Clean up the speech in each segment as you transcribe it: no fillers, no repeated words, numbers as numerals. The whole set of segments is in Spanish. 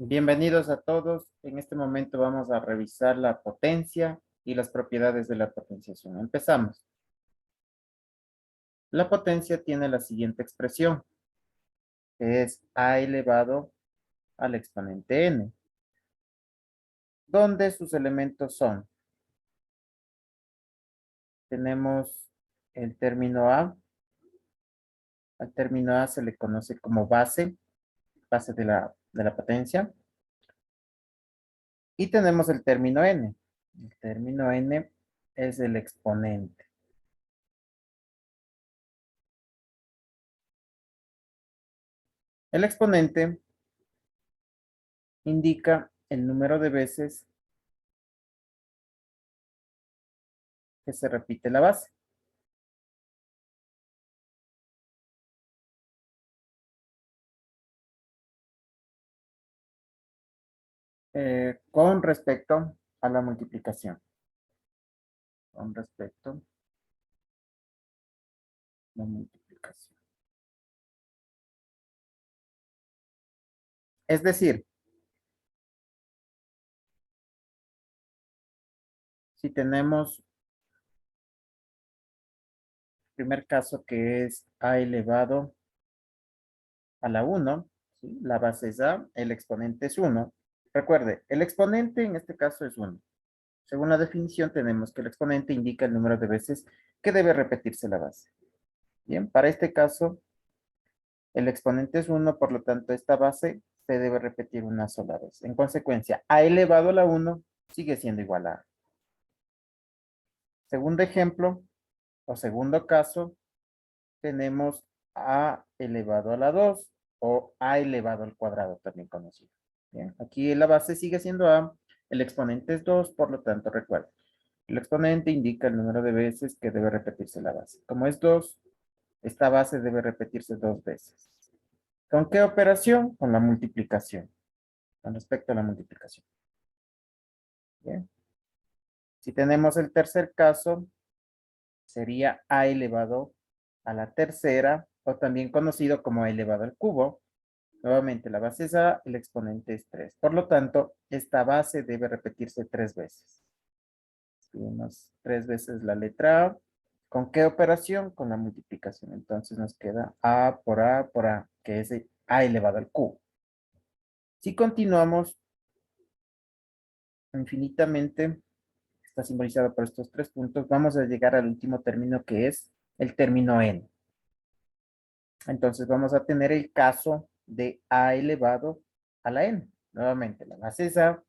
Bienvenidos a todos. En este momento vamos a revisar la potencia y las propiedades de la potenciación. Empezamos. La potencia tiene la siguiente expresión, que es a elevado al exponente n, donde sus elementos son, tenemos el término a, al término a se le conoce como base de la potencia, y tenemos el término n. El término n es el exponente. El exponente indica el número de veces que se repite la base. Con respecto a la multiplicación. Con respecto a la multiplicación. Es decir, si tenemos el primer caso que es a elevado a la 1, ¿sí? La base es a, el exponente es 1. Recuerde, el exponente en este caso es 1. Según la definición tenemos que el exponente indica el número de veces que debe repetirse la base. Bien, para este caso, el exponente es 1, por lo tanto, esta base se debe repetir una sola vez. En consecuencia, a elevado a la 1 sigue siendo igual a A. Segundo ejemplo, o segundo caso, tenemos A elevado a la 2 o A elevado al cuadrado, también conocido. Bien, aquí la base sigue siendo A, el exponente es 2, por lo tanto, recuerden, el exponente indica el número de veces que debe repetirse la base. Como es 2, esta base debe repetirse 2 veces. ¿Con qué operación? Con la multiplicación. Con respecto a la multiplicación. Bien. Si tenemos el tercer caso, sería a elevado a la tercera, o también conocido como a elevado al cubo. Nuevamente, la base es a, el exponente es 3. Por lo tanto, esta base debe repetirse 3 veces. Escribimos 3 veces la letra A. ¿Con qué operación? Con la multiplicación. Entonces nos queda A por A por A, que es a elevado al cubo. Si continuamos infinitamente, está simbolizado por estos 3 puntos, vamos a llegar al último término que es el término n. Entonces vamos a tener el caso de a elevado a la n. Nuevamente, la base es a,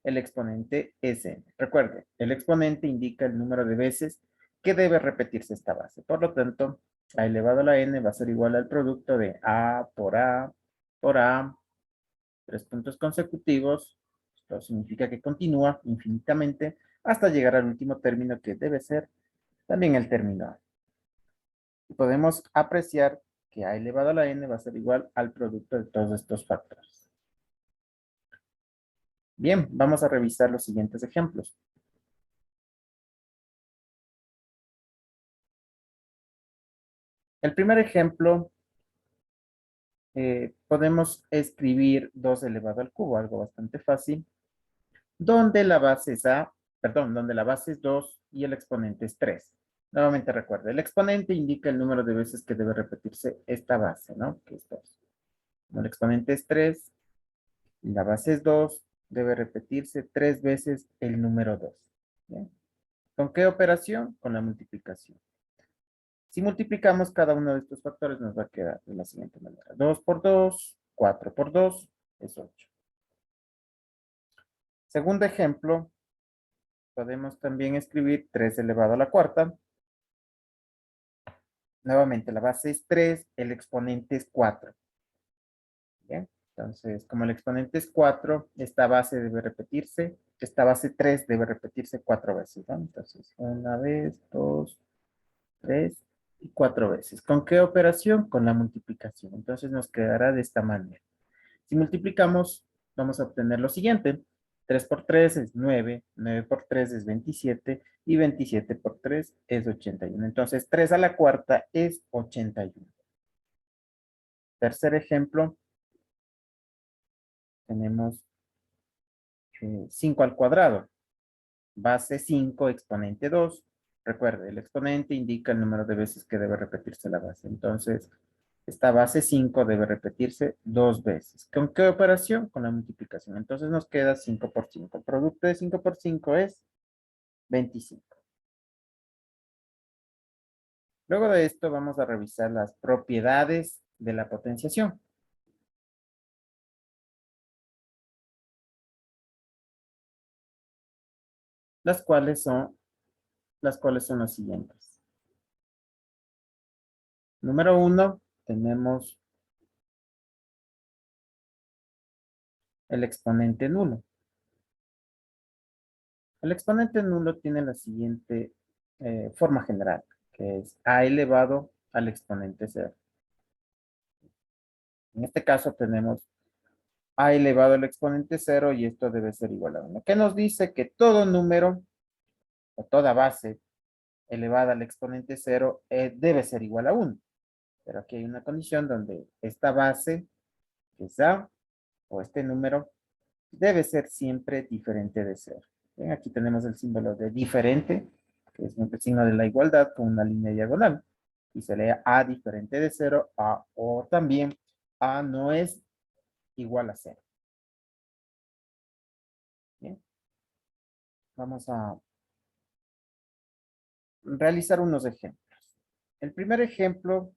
el exponente es n. Recuerde, el exponente indica el número de veces que debe repetirse esta base. Por lo tanto, a elevado a la n va a ser igual al producto de a por a, 3 puntos consecutivos. Esto significa que continúa infinitamente hasta llegar al último término que debe ser también el término a. Y podemos apreciar que a elevado a la n va a ser igual al producto de todos estos factores. Bien, vamos a revisar los siguientes ejemplos. El primer ejemplo, podemos escribir 2 elevado al cubo, algo bastante fácil, donde la base es a, perdón, donde la base es 2 y el exponente es 3. Nuevamente recuerde, el exponente indica el número de veces que debe repetirse esta base, ¿no? Que es 2. Como el exponente es 3 y la base es 2, debe repetirse 3 veces el número 2. ¿Bien? ¿Con qué operación? Con la multiplicación. Si multiplicamos cada uno de estos factores nos va a quedar de la siguiente manera. 2 por 2, 4 por 2 es 8. Segundo ejemplo, podemos también escribir 3 elevado a la cuarta. Nuevamente, la base es 3, el exponente es 4. ¿Bien? Entonces, como el exponente es 4, esta base debe repetirse, esta base 3 debe repetirse 4 veces, ¿no? Entonces, una vez, 2, 3 y 4 veces. ¿Con qué operación? Con la multiplicación. Entonces, nos quedará de esta manera. Si multiplicamos, vamos a obtener lo siguiente. 3 por 3 es 9, 9 por 3 es 27 y 27 por 3 es 81. Entonces, 3 a la cuarta es 81. Tercer ejemplo, tenemos 5 al cuadrado. Base 5, exponente 2. Recuerde, el exponente indica el número de veces que debe repetirse la base. Entonces, esta base 5 debe repetirse 2 veces. ¿Con qué operación? Con la multiplicación. Entonces nos queda 5 por 5. El producto de 5 por 5 es 25. Luego de esto vamos a revisar las propiedades de la potenciación. Las cuales son las siguientes. Número 1, tenemos el exponente nulo. El exponente nulo tiene la siguiente forma general, que es a elevado al exponente 0. En este caso tenemos a elevado al exponente 0 y esto debe ser igual a 1. ¿Qué nos dice? Que todo número o toda base elevada al exponente 0 debe ser igual a 1. Pero aquí hay una condición donde esta base, que es a, o este número, debe ser siempre diferente de 0. Bien, aquí tenemos el símbolo de diferente, que es el signo de la igualdad con una línea diagonal. Y se lee a diferente de 0, a, o también a no es igual a 0. Bien, vamos a realizar unos ejemplos. El primer ejemplo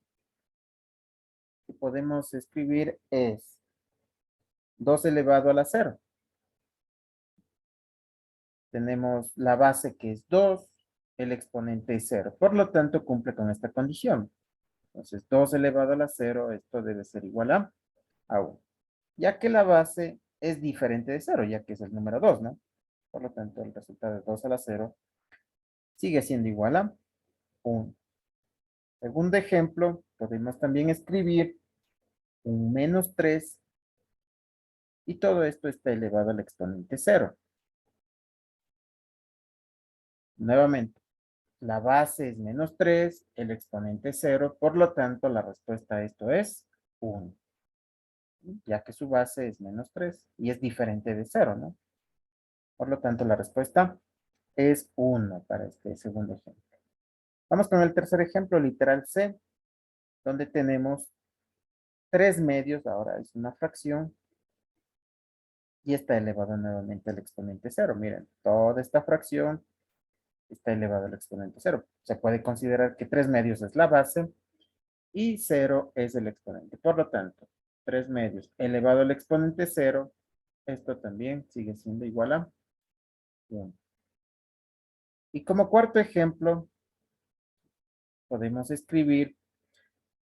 que podemos escribir es 2 elevado a la 0. Tenemos la base que es 2, el exponente es 0. Por lo tanto, cumple con esta condición. Entonces, 2 elevado a la 0, esto debe ser igual a 1. Ya que la base es diferente de 0, ya que es el número 2, ¿no? Por lo tanto, el resultado de 2 a la 0 sigue siendo igual a 1. Segundo ejemplo, podemos también escribir un menos 3 y todo esto está elevado al exponente 0. Nuevamente, la base es menos 3, el exponente es 0, por lo tanto la respuesta a esto es 1, ya que su base es menos 3 y es diferente de 0, ¿no? Por lo tanto la respuesta es 1 para este segundo ejemplo. Vamos con el tercer ejemplo, literal C, donde tenemos 3 medios, ahora es una fracción, y está elevado nuevamente al exponente 0. Miren, toda esta fracción está elevado al exponente 0. Se puede considerar que 3 medios es la base y 0 es el exponente. Por lo tanto, 3 medios elevado al exponente 0, esto también sigue siendo igual a 1. Y como cuarto ejemplo, podemos escribir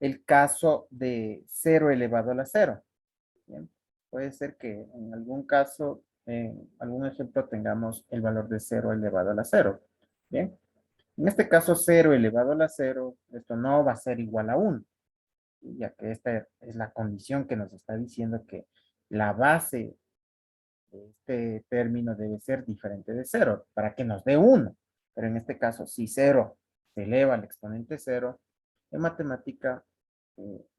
el caso de 0 elevado a la 0. Bien. Puede ser que en algún caso, en algún ejemplo, tengamos el valor de 0 elevado a la 0. Bien. En este caso, 0 elevado a la 0, esto no va a ser igual a 1, ya que esta es la condición que nos está diciendo que la base de este término debe ser diferente de 0 para que nos dé 1. Pero en este caso, si 0 se eleva al exponente 0, en matemática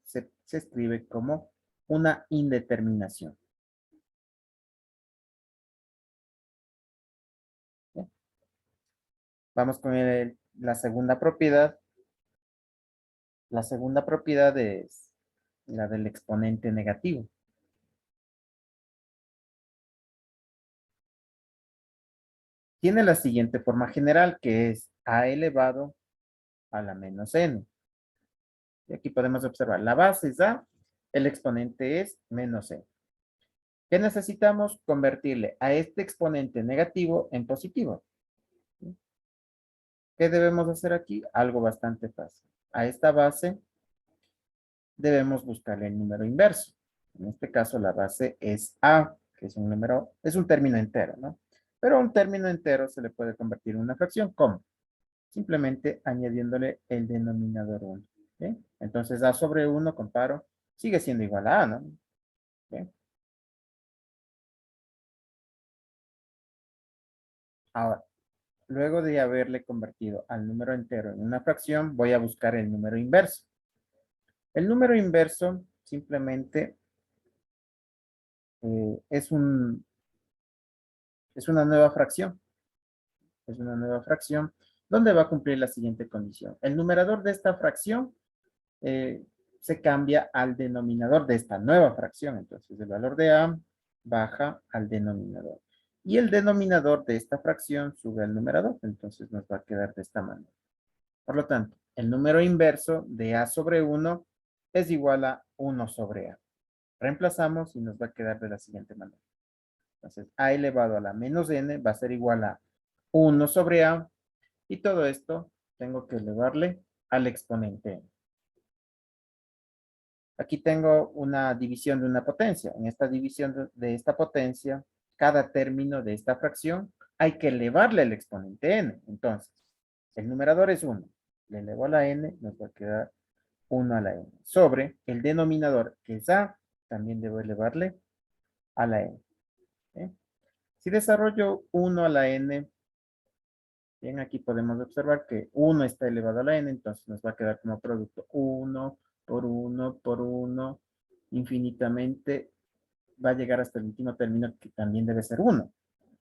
se escribe como una indeterminación. ¿Bien? Vamos con la segunda propiedad. La segunda propiedad es la del exponente negativo. Tiene la siguiente forma general, que es a elevado a la menos n. Y aquí podemos observar, la base es a, el exponente es menos n. ¿Qué necesitamos? Convertirle a este exponente negativo en positivo. ¿Qué debemos hacer aquí? Algo bastante fácil. A esta base debemos buscarle el número inverso. En este caso, la base es a, que es un número, es un término entero, ¿no? Pero a un término entero se le puede convertir en una fracción. ¿Cómo? Simplemente añadiéndole el denominador 1. ¿Bien? Entonces, a sobre 1, comparo, sigue siendo igual a a, ¿no? ¿Bien? Ahora, luego de haberle convertido al número entero en una fracción, voy a buscar el número inverso. El número inverso simplemente es es una nueva fracción. Es una nueva fracción donde va a cumplir la siguiente condición. El numerador de esta fracción eh, se cambia al denominador de esta nueva fracción. Entonces, el valor de A baja al denominador. Y el denominador de esta fracción sube al numerador. Entonces, nos va a quedar de esta manera. Por lo tanto, el número inverso de A sobre 1 es igual a 1 sobre A. Reemplazamos y nos va a quedar de la siguiente manera. Entonces, A elevado a la menos n va a ser igual a 1 sobre A. Y todo esto tengo que elevarle al exponente n. Aquí tengo una división de una potencia. En esta división de esta potencia, cada término de esta fracción hay que elevarle el exponente n. Entonces, el numerador es 1. Le elevo a la n, nos va a quedar 1 a la n. Sobre el denominador, que es a, también debo elevarle a la n. ¿Eh? Si desarrollo 1 a la n, bien, aquí podemos observar que 1 está elevado a la n, entonces nos va a quedar como producto 1 por 1, infinitamente, va a llegar hasta el último término que también debe ser 1.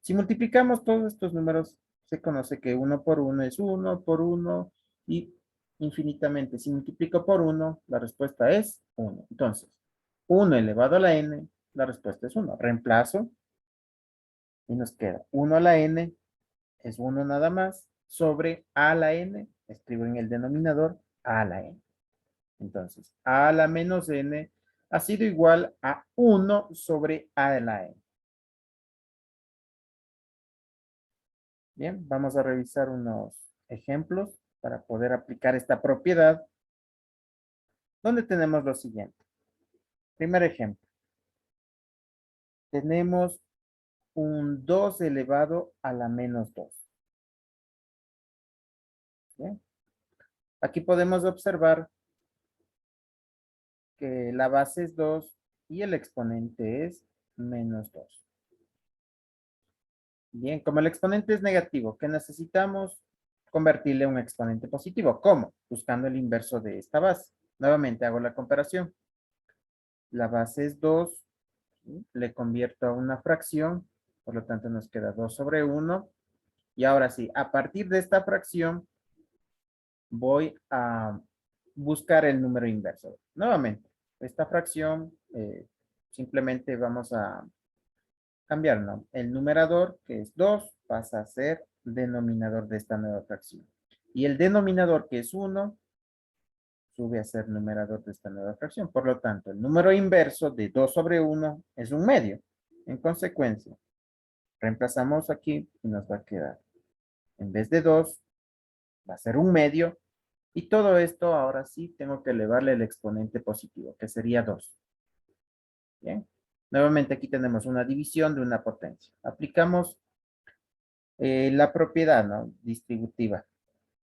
Si multiplicamos todos estos números, se conoce que 1 por 1 es 1 por 1 y infinitamente. Si multiplico por 1, la respuesta es 1. Entonces, 1 elevado a la n, la respuesta es 1. Reemplazo y nos queda 1 a la n es 1 nada más, sobre a la n, escribo en el denominador a la n. Entonces, a la menos n ha sido igual a 1 sobre a de la n. Bien, vamos a revisar unos ejemplos para poder aplicar esta propiedad, donde tenemos lo siguiente. Primer ejemplo. Tenemos un 2 elevado a la menos 2. Bien. Aquí podemos observar que la base es 2 y el exponente es menos 2. Bien, como el exponente es negativo, ¿qué necesitamos? Convertirle a un exponente positivo. ¿Cómo? Buscando el inverso de esta base. Nuevamente hago la comparación. La base es 2, ¿sí? Le convierto a una fracción, por lo tanto nos queda 2 sobre 1. Y ahora sí, a partir de esta fracción, voy a buscar el número inverso. Nuevamente, esta fracción simplemente vamos a cambiar, ¿no? El numerador, que es 2, pasa a ser denominador de esta nueva fracción. Y el denominador, que es 1, sube a ser numerador de esta nueva fracción. Por lo tanto, el número inverso de 2 sobre 1 es un medio. En consecuencia, reemplazamos aquí y nos va a quedar, en vez de 2, va a ser un medio. Y todo esto ahora sí tengo que elevarle el exponente positivo, que sería 2. Bien. Nuevamente aquí tenemos una división de una potencia. Aplicamos la propiedad, ¿no? Distributiva.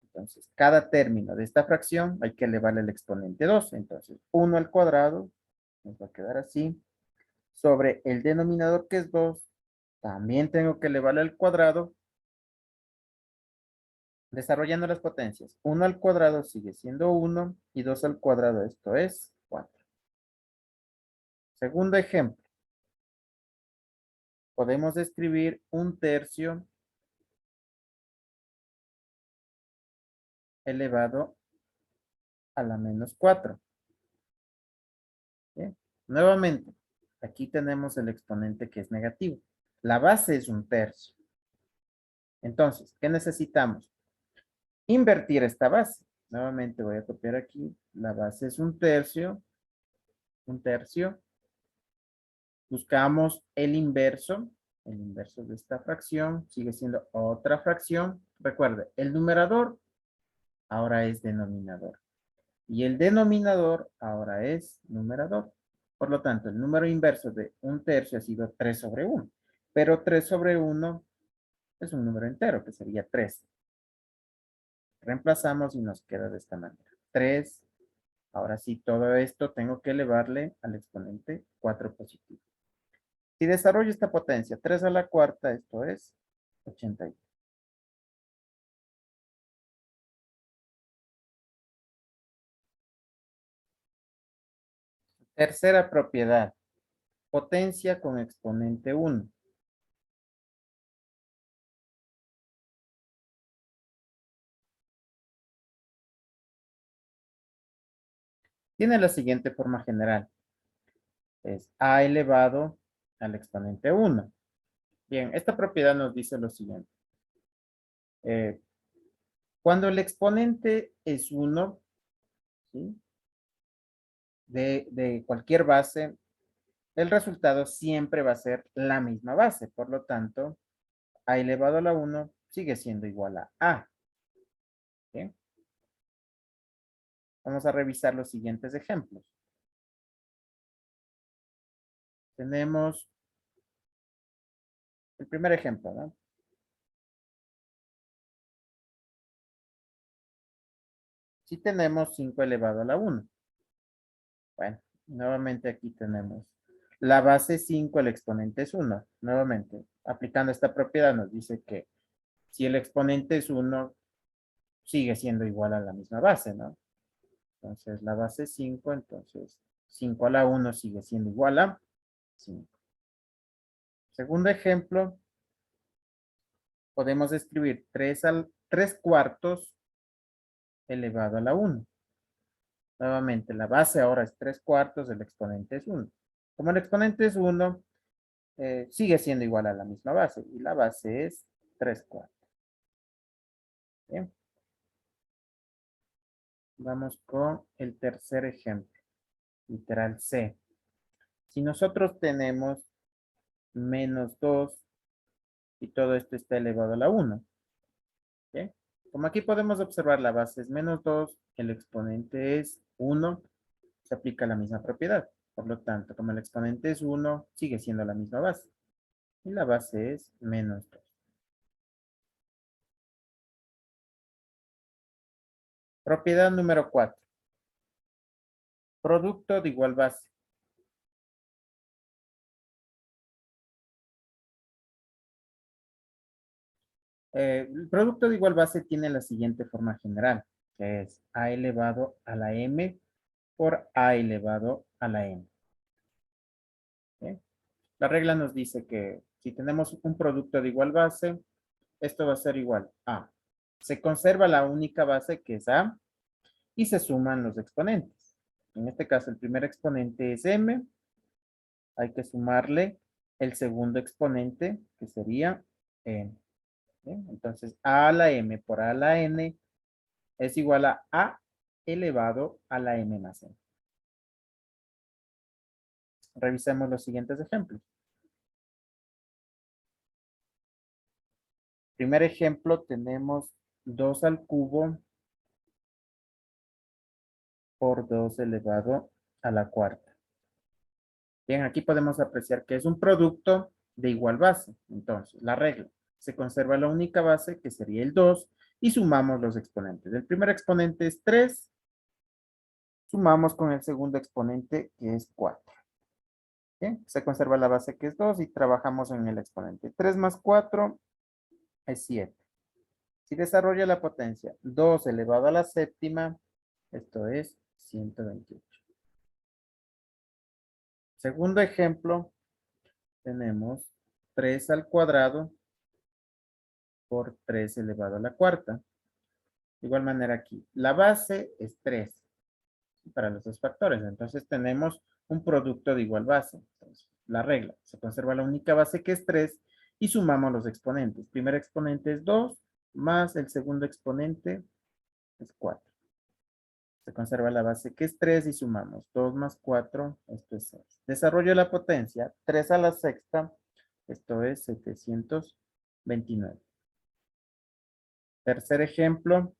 Entonces, cada término de esta fracción hay que elevarle el exponente 2. Entonces, 1 al cuadrado nos va a quedar así. Sobre el denominador que es 2, también tengo que elevarle al cuadrado. Desarrollando las potencias. 1 al cuadrado sigue siendo 1 y 2 al cuadrado, esto es 4. Segundo ejemplo. Podemos escribir un tercio elevado a la menos 4. Bien. Nuevamente, aquí tenemos el exponente que es negativo. La base es un tercio. Entonces, ¿qué necesitamos? Invertir esta base. Nuevamente voy a copiar aquí. La base es un tercio. Un tercio. Buscamos el inverso. El inverso de esta fracción sigue siendo otra fracción. Recuerde, el numerador ahora es denominador. Y el denominador ahora es numerador. Por lo tanto, el número inverso de un tercio ha sido 3 sobre 1. Pero 3 sobre 1 es un número entero, que sería 3. Reemplazamos y nos queda de esta manera. 3. Ahora sí, todo esto tengo que elevarle al exponente 4 positivo. Si desarrollo esta potencia, 3 a la cuarta, esto es 81. Tercera propiedad. potencia con exponente 1. Tiene la siguiente forma general. Es a elevado al exponente 1. Bien, esta propiedad nos dice lo siguiente. Cuando el exponente es 1, ¿sí? de cualquier base, el resultado siempre va a ser la misma base. Por lo tanto, a elevado a la 1 sigue siendo igual a A. ¿Bien? Vamos a revisar los siguientes ejemplos. Tenemos el primer ejemplo, ¿no? Si tenemos 5 elevado a la 1. Bueno, nuevamente aquí tenemos la base 5, el exponente es 1. Nuevamente, aplicando esta propiedad nos dice que si el exponente es 1, sigue siendo igual a la misma base, ¿no? Entonces, la base es 5, entonces 5 a la 1 sigue siendo igual a 5. Segundo ejemplo, podemos escribir 3 cuartos elevado a la 1. Nuevamente, la base ahora es 3 cuartos, el exponente es 1. Como el exponente es 1, sigue siendo igual a la misma base, y la base es 3 cuartos. Bien. Vamos con el tercer ejemplo, literal C. Si nosotros tenemos menos 2 y todo esto está elevado a la 1, ¿bien? Como aquí podemos observar, la base es menos 2, el exponente es 1, se aplica la misma propiedad. Por lo tanto, como el exponente es 1, sigue siendo la misma base. Y la base es menos 2. Propiedad número 4. Producto de igual base. El producto de igual base tiene la siguiente forma general, que es a elevado a la m por a elevado a la n. ¿Bien? La regla nos dice que si tenemos un producto de igual base, esto va a ser igual a. Se conserva la única base que es a y se suman los exponentes. En este caso, el primer exponente es m. Hay que sumarle el segundo exponente, que sería n. ¿Bien? Entonces, a la m por a la n es igual a elevado a la m más n. Revisemos los siguientes ejemplos. Primer ejemplo, tenemos 2 al cubo por 2 elevado a la cuarta. Bien, aquí podemos apreciar que es un producto de igual base. Entonces, la regla, se conserva la única base, que sería el 2, y sumamos los exponentes. El primer exponente es 3, sumamos con el segundo exponente, que es 4. Bien, se conserva la base, que es 2, y trabajamos en el exponente. 3 más 4 es 7. Si desarrolla la potencia 2 elevado a la séptima, esto es 128. Segundo ejemplo, tenemos 3 al cuadrado por 3 elevado a la cuarta. De igual manera aquí, la base es 3 para los dos factores. Entonces tenemos un producto de igual base. Entonces, la regla, se conserva la única base, que es 3, y sumamos los exponentes. El primer exponente es 2, más el segundo exponente es 4. Se conserva la base, que es 3, y sumamos 2 más 4, esto es 6. Desarrollo de la potencia, 3 a la sexta, esto es 729. Tercer ejemplo,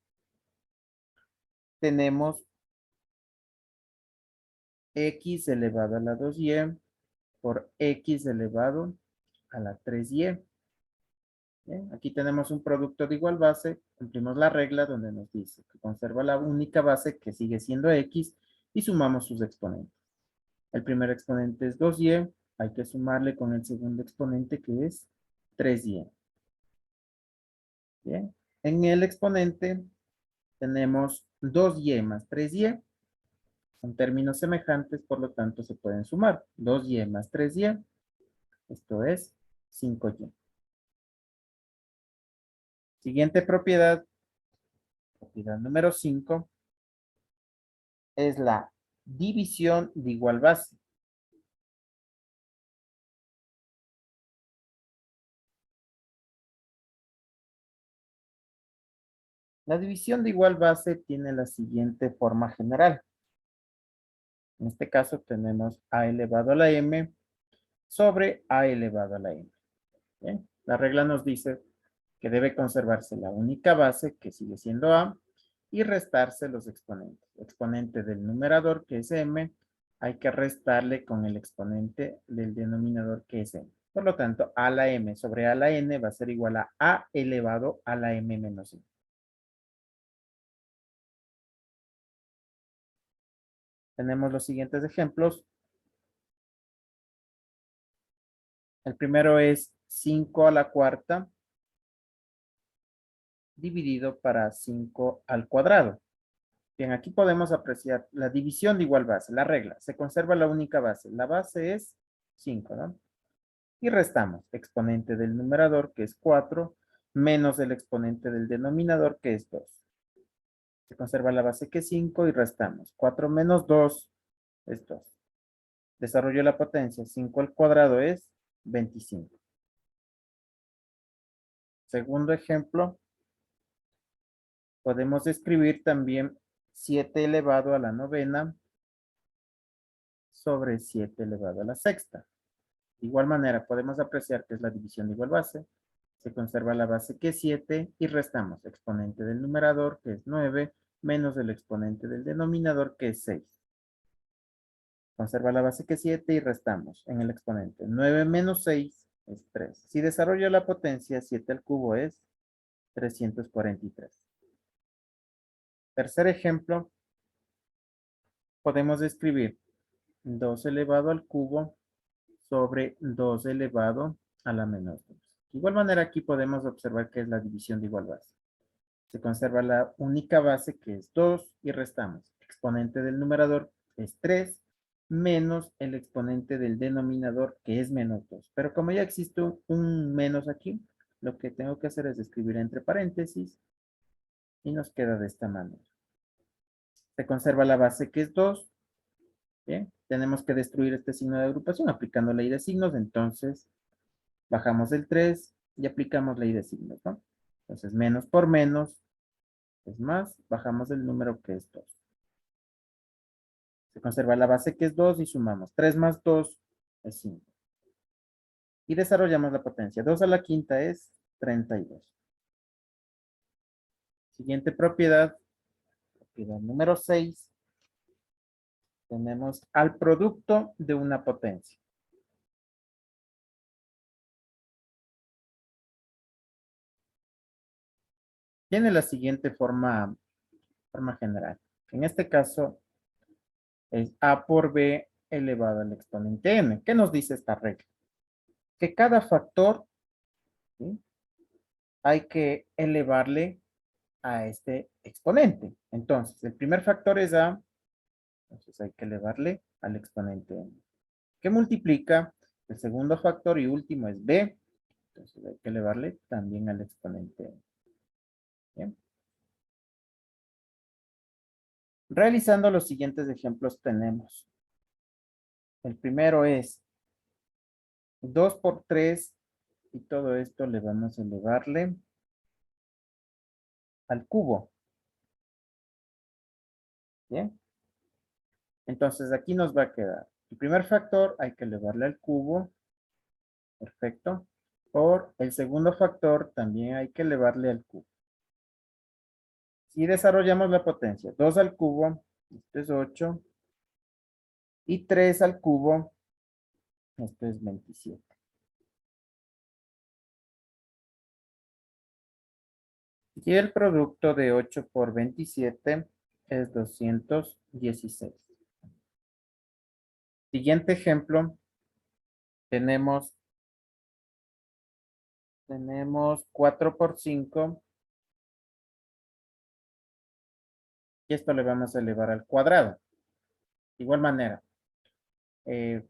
tenemos x elevado a la 2y por x elevado a la 3y. Bien, aquí tenemos un producto de igual base, cumplimos la regla donde nos dice que conserva la única base, que sigue siendo x, y sumamos sus exponentes. El primer exponente es 2y, hay que sumarle con el segundo exponente, que es 3y. Bien, en el exponente tenemos 2y más 3y, Son términos semejantes, por lo tanto se pueden sumar. 2y más 3y, esto es 5y. Siguiente propiedad, propiedad número 5, es la división de igual base. La división de igual base tiene la siguiente forma general. En este caso tenemos a elevado a la m sobre a elevado a la m. ¿Bien? La regla nos dice que debe conservarse la única base, que sigue siendo a, y restarse los exponentes. Exponente del numerador, que es m, hay que restarle con el exponente del denominador, que es n. Por lo tanto, a la m sobre a la n va a ser igual a elevado a la m menos 1. Tenemos los siguientes ejemplos. El primero es 5 a la cuarta dividido para 5 al cuadrado. Bien, aquí podemos apreciar la división de igual base, la regla. Se conserva la única base. La base es 5, ¿no? Y restamos exponente del numerador, que es 4, menos el exponente del denominador, que es 2. Se conserva la base, que es 5, y restamos. 4 menos 2 es 2. Desarrollo la potencia. 5 al cuadrado es 25. Segundo ejemplo, podemos escribir también 7 elevado a la novena sobre 7 elevado a la sexta. De igual manera, podemos apreciar que es la división de igual base. Se conserva la base, que es 7, y restamos exponente del numerador, que es 9, menos el exponente del denominador, que es 6. Conserva la base, que es 7, y restamos en el exponente. 9 menos 6 es 3. Si desarrollo la potencia, 7 al cubo es 343. Tercer ejemplo, podemos escribir 2 elevado al cubo sobre 2 elevado a la menos 2. De igual manera, aquí podemos observar que es la división de igual base. Se conserva la única base, que es 2, y restamos. Exponente del numerador es 3, menos el exponente del denominador, que es menos 2. Pero como ya existe un menos aquí, lo que tengo que hacer es escribir entre paréntesis, y nos queda de esta manera. Se conserva la base, que es 2. Bien, tenemos que destruir este signo de agrupación aplicando ley de signos. Entonces, bajamos el 3 y aplicamos ley de signos, ¿no? Entonces, menos por menos es más. Bajamos el número, que es 2. Se conserva la base, que es 2, y sumamos. 3 más 2 es 5. Y desarrollamos la potencia. 2 a la quinta es 32. Siguiente propiedad, propiedad número 6. Tenemos al producto de una potencia. Tiene la siguiente forma general. En este caso es a por b elevado al exponente n. ¿Qué nos dice esta regla? Que cada factor, ¿sí?, hay que elevarle a este exponente. Entonces, el primer factor es a, entonces hay que elevarle al exponente n. ¿Qué multiplica? El segundo factor y último es b, entonces hay que elevarle también al exponente n. Bien. Realizando los siguientes ejemplos tenemos. El primero es 2 por 3, y todo esto le vamos a elevarle al cubo. Bien. Entonces aquí nos va a quedar. El primer factor hay que elevarle al cubo. Perfecto. Por el segundo factor también hay que elevarle al cubo. Si desarrollamos la potencia, 2 al cubo, esto es 8. Y 3 al cubo, esto es 27. Y el producto de 8 por 27 es 216. Siguiente ejemplo, tenemos 4 por 5. Y esto le vamos a elevar al cuadrado. De igual manera,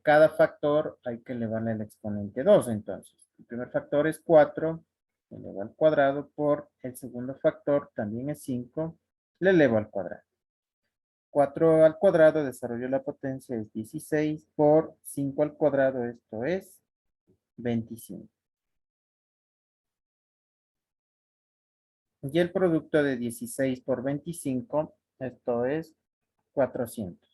cada factor hay que elevarle al exponente 2. Entonces, el primer factor es 4, le elevo al cuadrado por el segundo factor, también es 5, le elevo al cuadrado. 4 al cuadrado, desarrollo la potencia, es 16 por 5 al cuadrado, esto es 25. Y el producto de 16 por 25, esto es 400.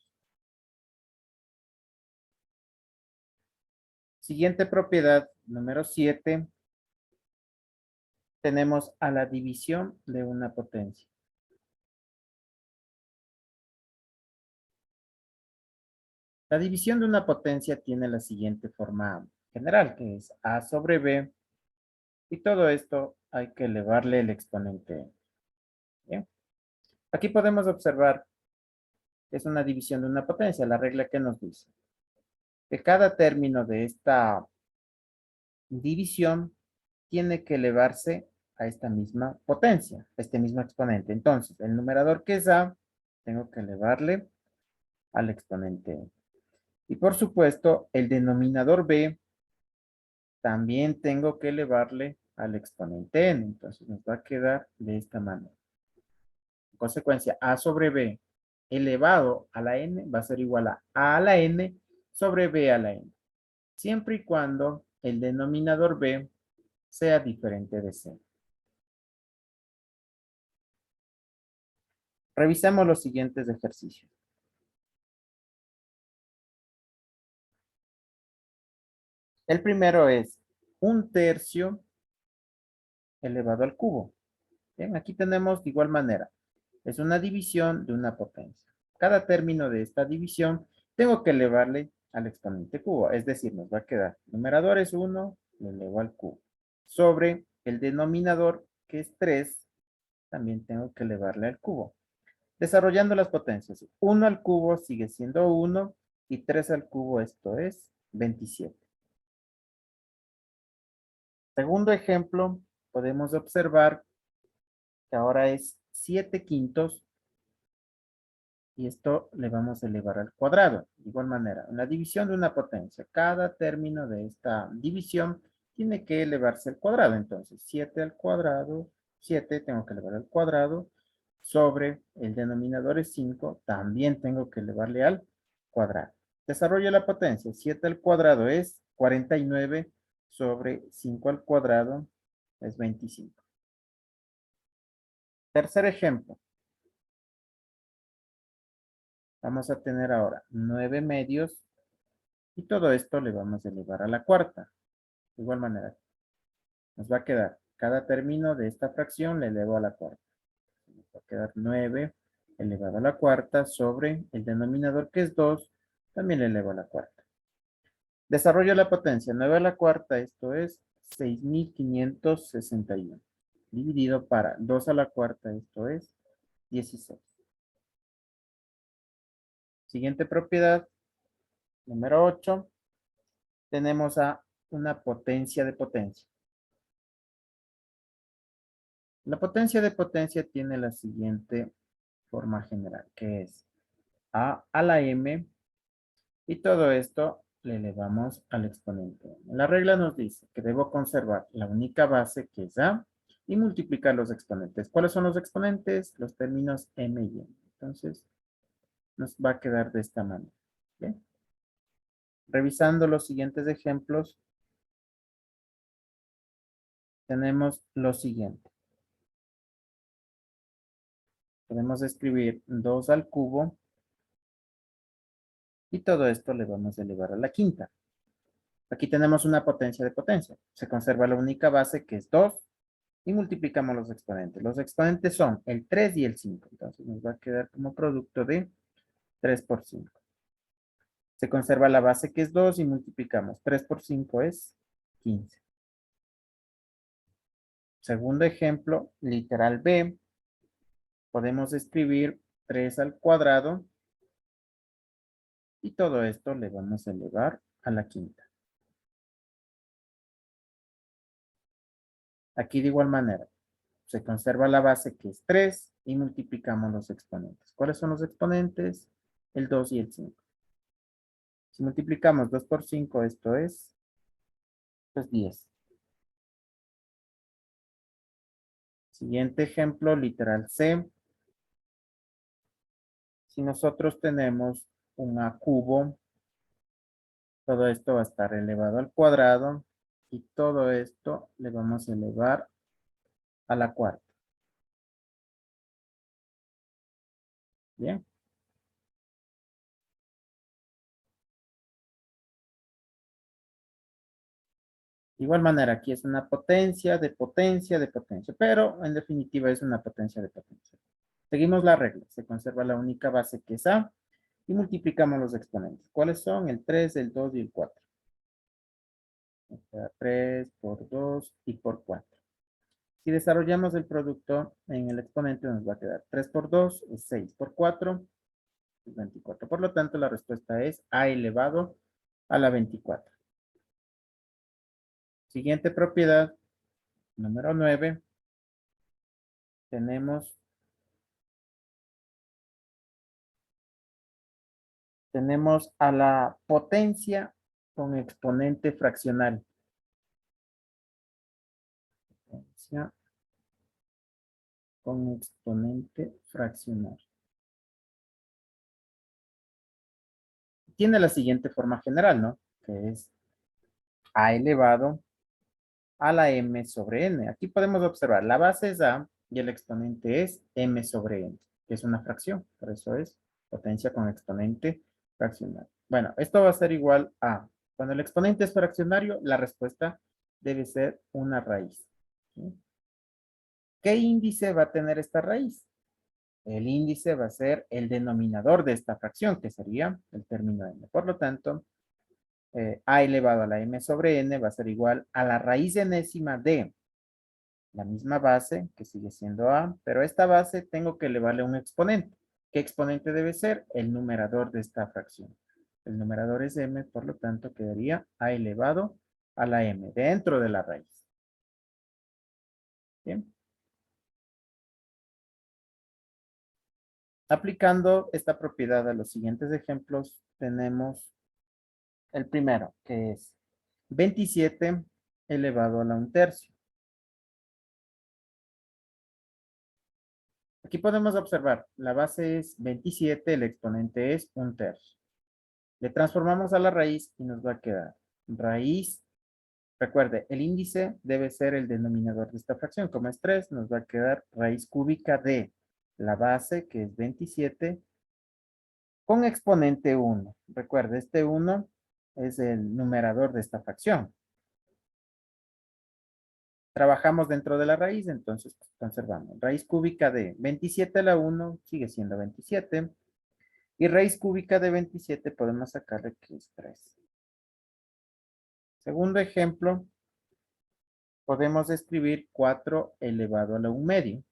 Siguiente propiedad, número 7, tenemos a la división de una potencia. La división de una potencia tiene la siguiente forma general, que es a sobre b, y todo esto hay que elevarle el exponente. Bien. Aquí podemos observar que es una división de una potencia, la regla que nos dice que cada término de esta división tiene que elevarse a esta misma potencia, a este mismo exponente. Entonces, el numerador que es a, tengo que elevarle al exponente. Y por supuesto, el denominador b también tengo que elevarle al exponente n. Entonces, nos va a quedar de esta manera. En consecuencia, a sobre b elevado a la n va a ser igual a la n sobre b a la n. Siempre y cuando el denominador b sea diferente de c. Revisemos los siguientes ejercicios. El primero es 1/3 elevado al cubo. Bien, aquí tenemos de igual manera. Es una división de una potencia. Cada término de esta división tengo que elevarle al exponente cubo. Es decir, nos va a quedar numerador es 1, le elevo al cubo. Sobre el denominador, que es 3, también tengo que elevarle al cubo. Desarrollando las potencias. 1 al cubo sigue siendo 1 y 3 al cubo, esto es 27. Segundo ejemplo, podemos observar que ahora es 7/5 y esto le vamos a elevar al cuadrado. De igual manera, en la división de una potencia, cada término de esta división tiene que elevarse al cuadrado. Entonces, 7 al cuadrado, 7 tengo que elevar al cuadrado, sobre el denominador es 5, también tengo que elevarle al cuadrado. Desarrollo la potencia, 7 al cuadrado es 49 sobre 5 al cuadrado es 25. Tercer ejemplo. Vamos a tener ahora 9/2 y todo esto le vamos a elevar a la cuarta. De igual manera, nos va a quedar cada término de esta fracción le elevo a la cuarta. Nos va a quedar 9 elevado a la cuarta sobre el denominador que es 2, también le elevo a la cuarta. Desarrollo la potencia, 9 a la cuarta, esto es 6.561. Dividido para 2 a la cuarta, esto es 16. Siguiente propiedad, número 8. Tenemos a una potencia de potencia. La potencia de potencia tiene la siguiente forma general, que es a la m, y todo esto le elevamos al exponente. La regla nos dice que debo conservar la única base, que es a, y multiplicar los exponentes. ¿Cuáles son los exponentes? Los términos m y n. Entonces, nos va a quedar de esta manera. ¿Bien? Revisando los siguientes ejemplos, tenemos lo siguiente. Podemos escribir 2 al cubo y todo esto le vamos a elevar a la quinta. Aquí tenemos una potencia de potencia. Se conserva la única base, que es 2, y multiplicamos los exponentes. Los exponentes son el 3 y el 5. Entonces nos va a quedar como producto de 3 por 5. Se conserva la base, que es 2, y multiplicamos. 3 por 5 es 15. Segundo ejemplo, literal B. Podemos escribir 3 al cuadrado y todo esto le vamos a elevar a la quinta. Aquí de igual manera, se conserva la base, que es 3, y multiplicamos los exponentes. ¿Cuáles son los exponentes? El 2 y el 5. Si multiplicamos 2 por 5, esto es pues 10. Siguiente ejemplo, literal C. Si nosotros tenemos un A cubo, todo esto va a estar elevado al cuadrado y todo esto le vamos a elevar a la cuarta. Bien. De igual manera, aquí es una potencia de potencia de potencia, pero en definitiva es una potencia de potencia. Seguimos la regla, se conserva la única base que es A y multiplicamos los exponentes. ¿Cuáles son? El 3, el 2 y el 4. O sea, 3 por 2 y por 4. Si desarrollamos el producto en el exponente nos va a quedar 3 por 2 es 6 por 4 es 24. Por lo tanto, la respuesta es A elevado a la 24. Siguiente propiedad, número 9. Tenemos a la potencia con exponente fraccional. Potencia con exponente fraccional. Tiene la siguiente forma general, ¿no? Que es A elevado a la m sobre n. Aquí podemos observar, la base es A y el exponente es m sobre n, que es una fracción. Por eso es potencia con exponente fraccional. Bueno, esto va a ser igual a, cuando el exponente es fraccionario, la respuesta debe ser una raíz. ¿Sí? ¿Qué índice va a tener esta raíz? El índice va a ser el denominador de esta fracción, que sería el término n. Por lo tanto, a elevado a la m sobre n va a ser igual a la raíz enésima de la misma base, que sigue siendo a, pero a esta base tengo que elevarle un exponente. ¿Qué exponente debe ser? El numerador de esta fracción. El numerador es m, por lo tanto quedaría a elevado a la m dentro de la raíz. Bien. Aplicando esta propiedad a los siguientes ejemplos, tenemos el primero, que es 27 elevado a la 1/3. Aquí podemos observar, la base es 27, el exponente es 1/3. Le transformamos a la raíz y nos va a quedar raíz. Recuerde, el índice debe ser el denominador de esta fracción. Como es 3, nos va a quedar raíz cúbica de la base, que es 27, con exponente 1. Recuerde, este 1 es el numerador de esta fracción. Trabajamos dentro de la raíz, entonces conservamos. Raíz cúbica de 27 a la 1 sigue siendo 27. Y raíz cúbica de 27 podemos sacarle que es 3. Segundo ejemplo, podemos escribir 4 elevado a la 1/2.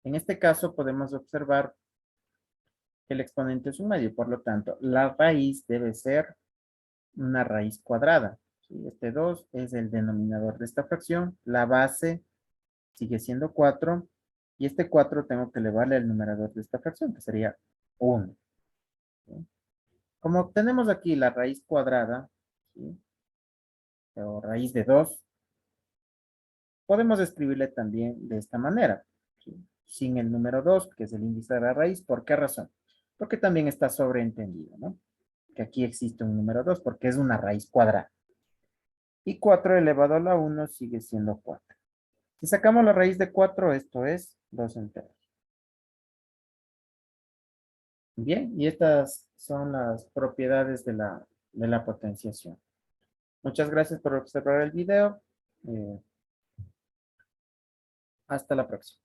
En este caso podemos observar que el exponente es 1/2, por lo tanto, la raíz debe ser una raíz cuadrada. ¿Sí? Este 2 es el denominador de esta fracción, la base sigue siendo 4, y este 4 tengo que elevarle al numerador de esta fracción, que sería 1. ¿Sí? Como tenemos aquí la raíz cuadrada, ¿sí? O raíz de 2, podemos escribirle también de esta manera, ¿sí? Sin el número 2, que es el índice de la raíz. ¿Por qué razón? Porque también está sobreentendido, ¿no? Que aquí existe un número 2 porque es una raíz cuadrada. Y 4 elevado a la 1 sigue siendo 4. Si sacamos la raíz de 4, esto es 2 enteros. Bien, y estas son las propiedades de la potenciación. Muchas gracias por observar el video. Hasta la próxima.